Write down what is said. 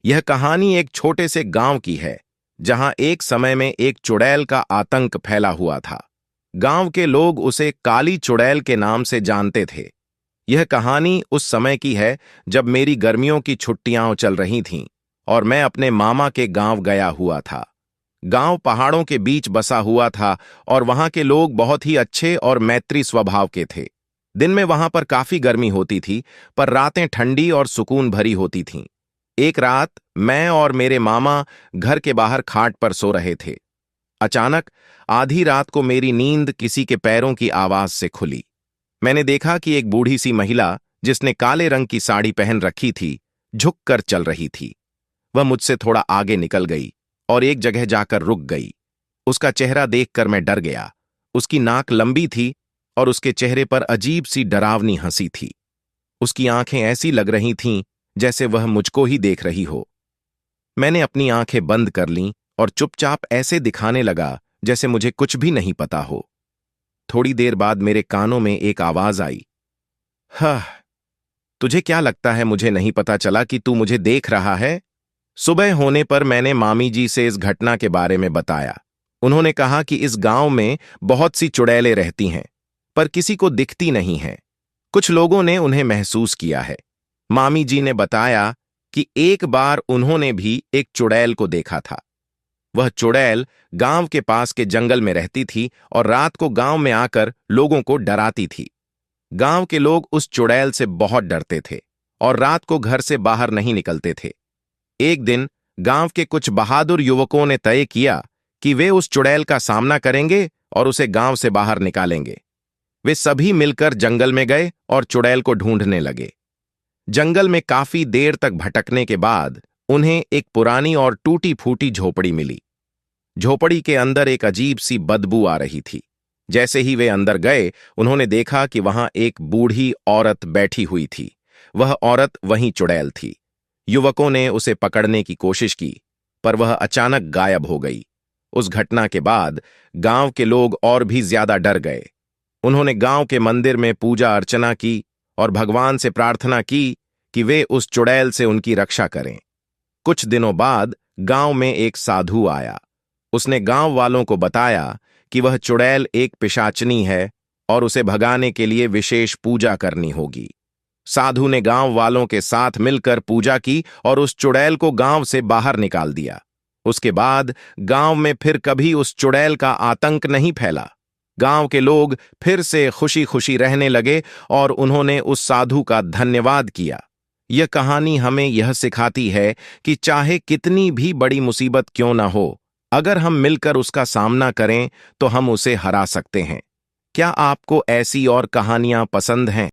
यह कहानी एक छोटे से गांव की है, जहां एक समय में एक चुड़ैल का आतंक फैला हुआ था। गांव के लोग उसे काली चुड़ैल के नाम से जानते थे। यह कहानी उस समय की है जब मेरी गर्मियों की छुट्टियां चल रही थीं और मैं अपने मामा के गांव गया हुआ था। गांव पहाड़ों के बीच बसा हुआ था और वहां के लोग बहुत ही अच्छे और मैत्री स्वभाव के थे। दिन में वहां पर काफी गर्मी होती थी, पर रातें ठंडी और सुकून भरी होती थीं। एक रात मैं और मेरे मामा घर के बाहर खाट पर सो रहे थे। अचानक आधी रात को मेरी नींद किसी के पैरों की आवाज से खुली। मैंने देखा कि एक बूढ़ी सी महिला, जिसने काले रंग की साड़ी पहन रखी थी, झुककर चल रही थी। वह मुझसे थोड़ा आगे निकल गई और एक जगह जाकर रुक गई। उसका चेहरा देखकर मैं डर गया। उसकी नाक लंबी थी और उसके चेहरे पर अजीब सी डरावनी हंसी थी। उसकी आंखें ऐसी लग रही थीं जैसे वह मुझको ही देख रही हो। मैंने अपनी आंखें बंद कर लीं और चुपचाप ऐसे दिखाने लगा जैसे मुझे कुछ भी नहीं पता हो। थोड़ी देर बाद मेरे कानों में एक आवाज आई, "हाँ, तुझे क्या लगता है मुझे नहीं पता चला कि तू मुझे देख रहा है?" सुबह होने पर मैंने मामी जी से इस घटना के बारे में बताया। उन्होंने कहा कि इस गांव में बहुत सी चुड़ैलें रहती हैं, पर किसी को दिखती नहीं हैं। कुछ लोगों ने उन्हें महसूस किया है। मामी जी ने बताया कि एक बार उन्होंने भी एक चुड़ैल को देखा था। वह चुड़ैल गांव के पास के जंगल में रहती थी और रात को गांव में आकर लोगों को डराती थी। गांव के लोग उस चुड़ैल से बहुत डरते थे और रात को घर से बाहर नहीं निकलते थे। एक दिन गांव के कुछ बहादुर युवकों ने तय किया कि वे उस चुड़ैल का सामना करेंगे और उसे गांव से बाहर निकालेंगे। वे सभी मिलकर जंगल में गए और चुड़ैल को ढूंढने लगे। जंगल में काफी देर तक भटकने के बाद उन्हें एक पुरानी और टूटी फूटी झोपड़ी मिली। झोपड़ी के अंदर एक अजीब सी बदबू आ रही थी। जैसे ही वे अंदर गए, उन्होंने देखा कि वहां एक बूढ़ी औरत बैठी हुई थी। वह औरत वहीं चुड़ैल थी। युवकों ने उसे पकड़ने की कोशिश की, पर वह अचानक गायब हो गई। उस घटना के बाद गांव के लोग और भी ज्यादा डर गए। उन्होंने गांव के मंदिर में पूजा अर्चना की और भगवान से प्रार्थना की कि वे उस चुड़ैल से उनकी रक्षा करें। कुछ दिनों बाद गांव में एक साधु आया। उसने गांव वालों को बताया कि वह चुड़ैल एक पिशाचनी है और उसे भगाने के लिए विशेष पूजा करनी होगी। साधु ने गांव वालों के साथ मिलकर पूजा की और उस चुड़ैल को गांव से बाहर निकाल दिया। उसके बाद गांव में फिर कभी उस चुड़ैल का आतंक नहीं फैला। गांव के लोग फिर से खुशी खुशी रहने लगे और उन्होंने उस साधु का धन्यवाद किया। यह कहानी हमें यह सिखाती है कि चाहे कितनी भी बड़ी मुसीबत क्यों ना हो, अगर हम मिलकर उसका सामना करें तो हम उसे हरा सकते हैं। क्या आपको ऐसी और कहानियां पसंद हैं?